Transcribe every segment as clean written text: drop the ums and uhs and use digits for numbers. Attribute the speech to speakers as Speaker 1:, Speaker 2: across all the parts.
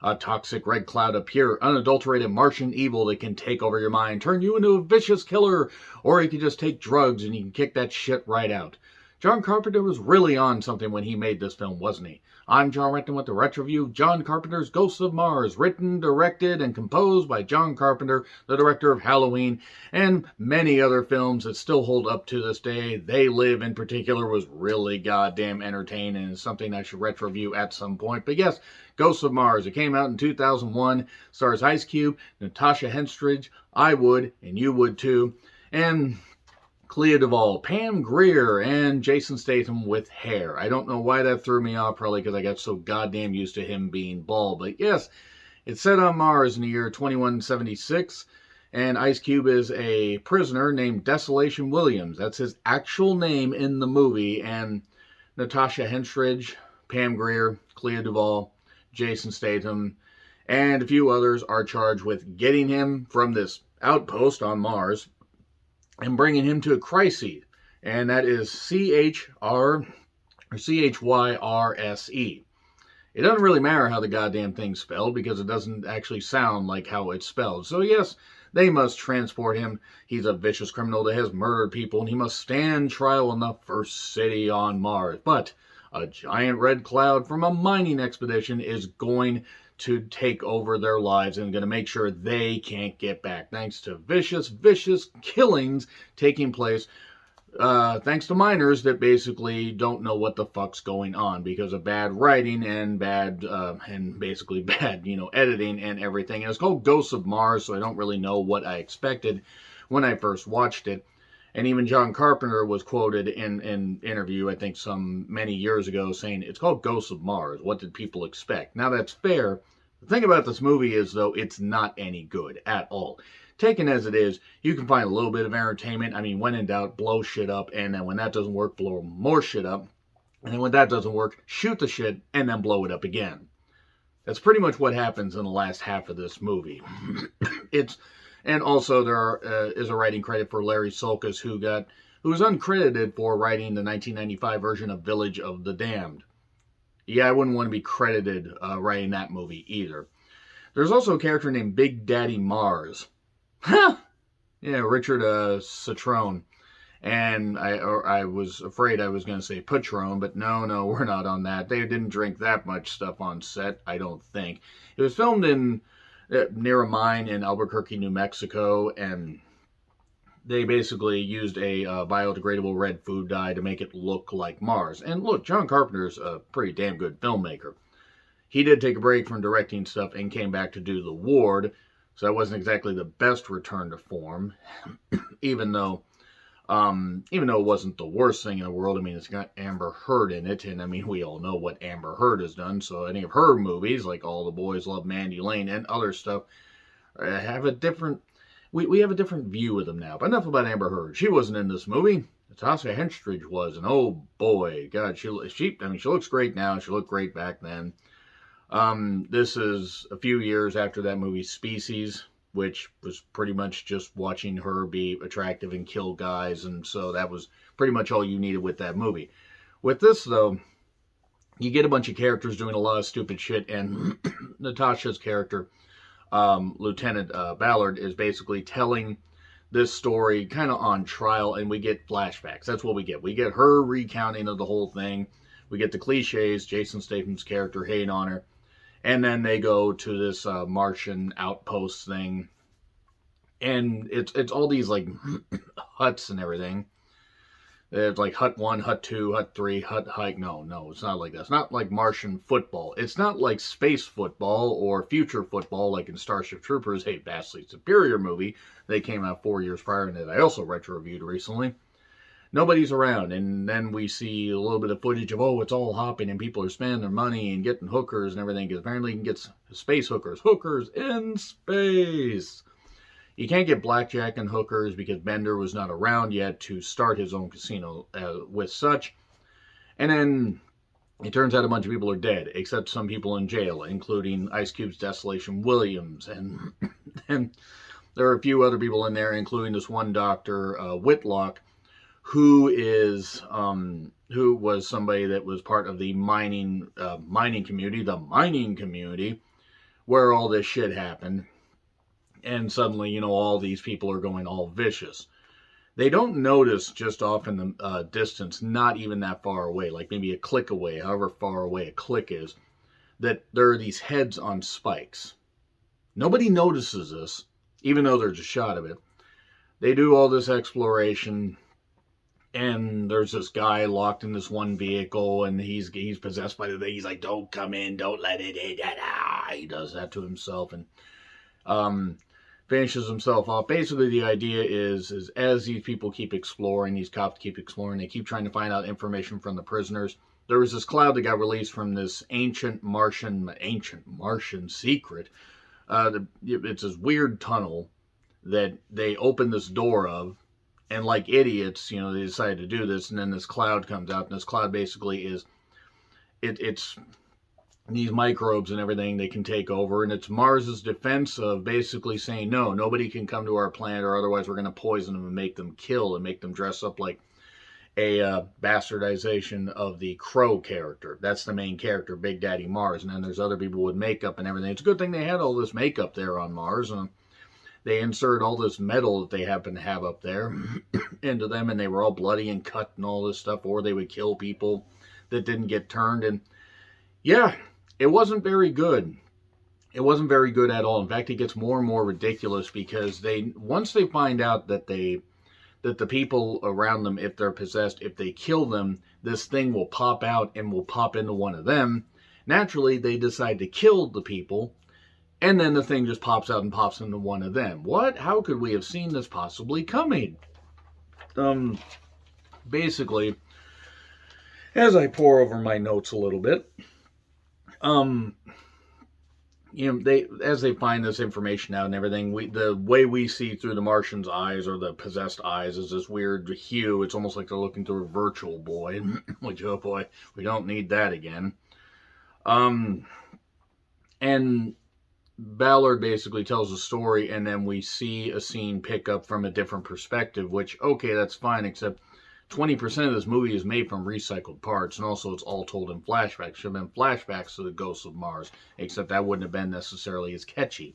Speaker 1: A toxic red cloud of pure, unadulterated Martian evil that can take over your mind, turn you into a vicious killer, or you can just take drugs and you can kick that shit right out. John Carpenter was really on something when he made this film, wasn't he? I'm John Renton with the Retro Review of John Carpenter's Ghosts of Mars, written, directed, and composed by John Carpenter, the director of Halloween, and many other films that still hold up to this day. They Live, in particular, was really goddamn entertaining and something I should retro review at some point. But yes, Ghosts of Mars. It came out in 2001, stars Ice Cube, Natasha Henstridge, I would, and you would too, and Clea Duvall, Pam Grier, and Jason Statham with hair. I don't know why that threw me off, probably because I got so goddamn used to him being bald. But yes, it's set on Mars in the year 2176, and Ice Cube is a prisoner named Desolation Williams. That's his actual name in the movie, and Natasha Henstridge, Pam Grier, Clea Duvall, Jason Statham, and a few others are charged with getting him from this outpost on Mars and bringing him to a crisis, and that is Chyrse. It doesn't really matter how the goddamn thing's spelled because it doesn't actually sound like how it's spelled. So yes, they must transport him. He's a vicious criminal that has murdered people, and he must stand trial in the first city on Mars. But a giant red cloud from a mining expedition is going to take over their lives and going to make sure they can't get back, thanks to vicious killings taking place, thanks to miners that basically don't know what the fuck's going on because of bad writing and basically bad, editing and everything. And it's called Ghosts of Mars, so I don't really know what I expected when I first watched it. And even John Carpenter was quoted in an interview, I think many years ago, saying, it's called Ghosts of Mars. What did people expect? Now, that's fair. The thing about this movie is, though, it's not any good at all. Taken as it is, you can find a little bit of entertainment. I mean, when in doubt, blow shit up. And then when that doesn't work, blow more shit up. And then when that doesn't work, shoot the shit and then blow it up again. That's pretty much what happens in the last half of this movie. And also there is a writing credit for Larry Sulkus, who was uncredited for writing the 1995 version of Village of the Damned. Yeah, I wouldn't want to be credited writing that movie either. There's also a character named Big Daddy Mars. Yeah, Richard Citrone. And I was afraid I was going to say Patron, but no, we're not on that. They didn't drink that much stuff on set, I don't think. It was filmed near a mine in Albuquerque, New Mexico, and they basically used a biodegradable red food dye to make it look like Mars. And look, John Carpenter's a pretty damn good filmmaker. He did take a break from directing stuff and came back to do The Ward, so that wasn't exactly the best return to form, even though it wasn't the worst thing in the world. I mean, it's got Amber Heard in it, and I mean, we all know what Amber Heard has done, so any of her movies, like All the Boys Love Mandy Lane and other stuff, have a different, we have a different view of them now. But enough about Amber Heard. She wasn't in this movie. Natasha Henstridge was, and oh boy, God, she looks great now. She looked great back then. This is a few years after that movie Species, which was pretty much just watching her be attractive and kill guys, and so that was pretty much all you needed with that movie. With this, though, you get a bunch of characters doing a lot of stupid shit, and Natasha's character, Lieutenant Ballard, is basically telling this story kind of on trial, and we get flashbacks. That's what we get. We get her recounting of the whole thing. We get the cliches, Jason Statham's character hating on her. And then they go to this Martian outpost thing. And it's all these, like, huts and everything. It's like Hut 1, Hut 2, Hut 3, Hut Hike. No, it's not like that. It's not like Martian football. It's not like space football or future football like in Starship Troopers, a vastly superior movie. They came out 4 years prior, and that I also retro-reviewed recently. Nobody's around, and then we see a little bit of footage of, it's all hopping, and people are spending their money and getting hookers and everything, because apparently you can get space hookers. Hookers in space! You can't get blackjack and hookers because Bender was not around yet to start his own casino with such. And then it turns out a bunch of people are dead, except some people in jail, including Ice Cube's Desolation Williams, and there are a few other people in there, including this one doctor, Whitlock, who was somebody that was part of the mining community, where all this shit happened. And suddenly, all these people are going all vicious. They don't notice just off in the distance, not even that far away, like maybe a click away, however far away a click is, that there are these heads on spikes. Nobody notices this, even though there's a shot of it. They do all this exploration, and there's this guy locked in this one vehicle, and he's possessed by the thing. He's like, "Don't come in, don't let it in." He does that to himself, and finishes himself off. Basically, the idea is as these people keep exploring, these cops keep exploring, they keep trying to find out information from the prisoners. There was this cloud that got released from this ancient Martian secret. It's this weird tunnel that they open this door of, and like idiots, they decide to do this, and then this cloud comes out, and this cloud basically is, it's these microbes and everything they can take over, and it's Mars's defense of basically saying, no, nobody can come to our planet, or otherwise we're going to poison them and make them kill and make them dress up like a bastardization of the Crow character. That's the main character, Big Daddy Mars, and then there's other people with makeup and everything. It's a good thing they had all this makeup there on Mars, and they insert all this metal that they happen to have up there into them, and they were all bloody and cut and all this stuff, or they would kill people that didn't get turned, and yeah, it wasn't very good. It wasn't very good at all. In fact, it gets more and more ridiculous because once they find out that the people around them, if they're possessed, if they kill them, this thing will pop out and will pop into one of them. Naturally, they decide to kill the people, and then the thing just pops out and pops into one of them. What? How could we have seen this possibly coming? Basically, as I pour over my notes a little bit, as they find this information out and everything, the way we see through the Martian's eyes, or the possessed eyes, is this weird hue. It's almost like they're looking through a virtual boy, which, oh boy, we don't need that again. And Ballard basically tells a story, and then we see a scene pick up from a different perspective, which, okay, that's fine, except 20% of this movie is made from recycled parts, and also it's all told in flashbacks. Should have been flashbacks to the ghosts of Mars, except that wouldn't have been necessarily as catchy.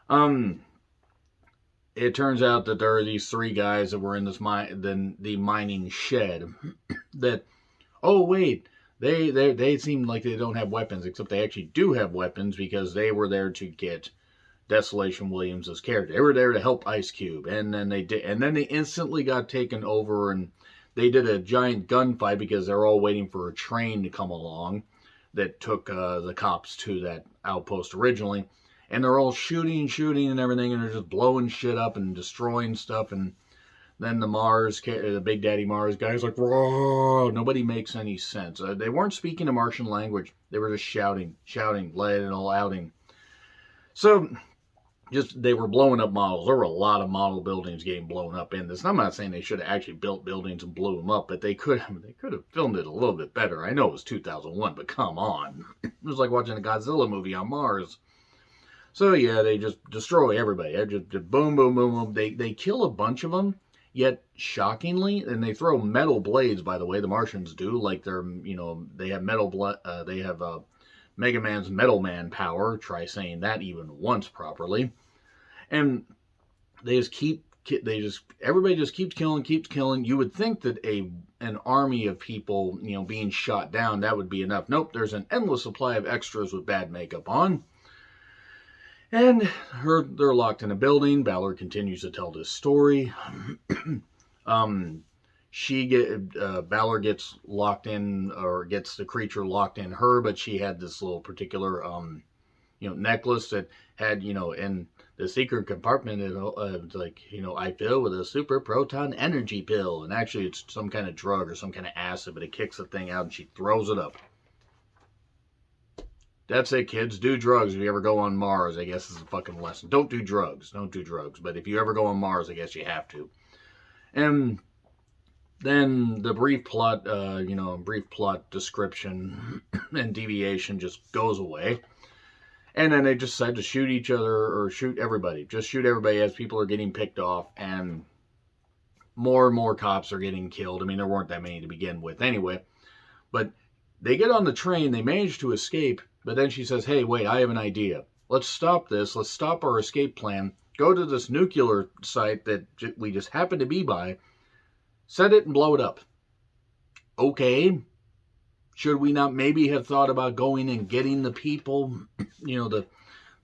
Speaker 1: It turns out that there are these three guys that were in this the mining shed that, oh wait, they seem like they don't have weapons, except they actually do have weapons, because they were there to get Desolation Williams' character. They were there to help Ice Cube, and then they instantly got taken over, and they did a giant gunfight because they're all waiting for a train to come along that took the cops to that outpost originally. And they're all shooting and everything, and they're just blowing shit up and destroying stuff. And then the Big Daddy Mars guy's like, whoa, nobody makes any sense. They weren't speaking a Martian language. They were just shouting, letting it all out. So they were blowing up models. There were a lot of model buildings getting blown up in this. And I'm not saying they should have actually built buildings and blew them up, but they could have filmed it a little bit better. I know it was 2001, but come on. It was like watching a Godzilla movie on Mars. So yeah, they just destroy everybody. Just boom, boom, boom, boom. They kill a bunch of them, yet shockingly, and they throw metal blades, by the way, the Martians do, like they have they have Mega Man's Metal Man power. Try saying that even once properly. And everybody just keeps killing. You would think that an army of people, being shot down, that would be enough. Nope, there's an endless supply of extras with bad makeup on. And they're locked in a building. Ballard continues to tell this story. Ballard gets locked in, or gets the creature locked in her, but she had this little particular, necklace that had, in the secret compartment, I fill with a super proton energy pill. And actually it's some kind of drug or some kind of acid, but it kicks the thing out and she throws it up. That's it, kids. Do drugs if you ever go on Mars, I guess is a fucking lesson. Don't do drugs. But if you ever go on Mars, I guess you have to. And then the brief plot description and deviation just goes away. And then they just decide to shoot each other, or shoot everybody. Just shoot everybody as people are getting picked off. And more and more cops are getting killed. I mean, there weren't that many to begin with anyway. But they get on the train. They manage to escape. But then she says, hey, wait, I have an idea. Let's stop this. Let's stop our escape plan. Go to this nuclear site that we just happen to be by. Set it and blow it up. Okay. Should we not maybe have thought about going and getting the people, the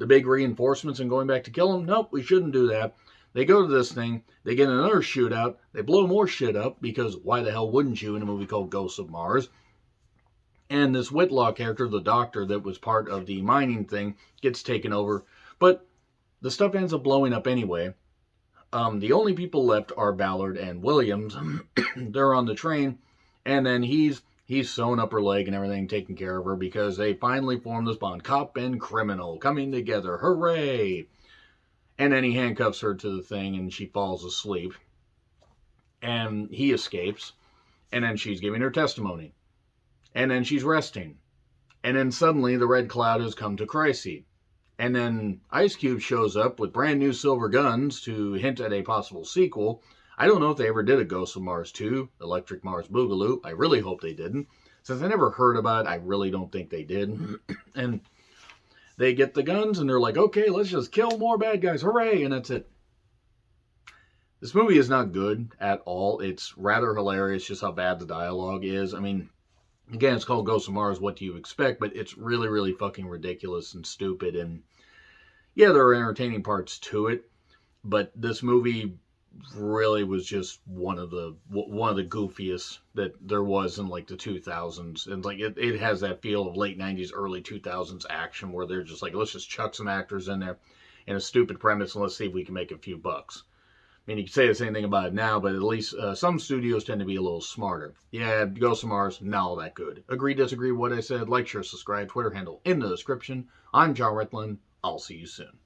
Speaker 1: big reinforcements and going back to kill them? Nope, we shouldn't do that. They go to this thing, they get another shootout, they blow more shit up, because why the hell wouldn't you in a movie called Ghosts of Mars? And this Whitlaw character, the doctor that was part of the mining thing, gets taken over. But the stuff ends up blowing up anyway. The only people left are Ballard and Williams. They're on the train, and then he's sewn up her leg and everything, taking care of her, because they finally form this bond. Cop and criminal coming together. Hooray! And then he handcuffs her to the thing, and she falls asleep. And he escapes. And then she's giving her testimony. And then she's resting. And then suddenly the red cloud has come to Crisis. And then Ice Cube shows up with brand new silver guns to hint at a possible sequel. I don't know if they ever did a Ghost of Mars 2, Electric Mars Boogaloo. I really hope they didn't. Since I never heard about it, I really don't think they did. And they get the guns and they're like, okay, let's just kill more bad guys. Hooray! And that's it. This movie is not good at all. It's rather hilarious just how bad the dialogue is. I mean, again, it's called Ghost of Mars. What do you expect? But it's really, really fucking ridiculous and stupid. And yeah, there are entertaining parts to it. But this movie really was just one of the goofiest that there was in like the 2000s. And like it has that feel of late 90s, early 2000s action where they're just like, let's just chuck some actors in there and a stupid premise and let's see if we can make a few bucks. I mean, you can say the same thing about it now, but at least some studios tend to be a little smarter. Yeah, Ghost of Mars, not all that good. Agree, disagree with what I said? Like, share, subscribe, Twitter handle in the description. I'm John Rickland. I'll see you soon.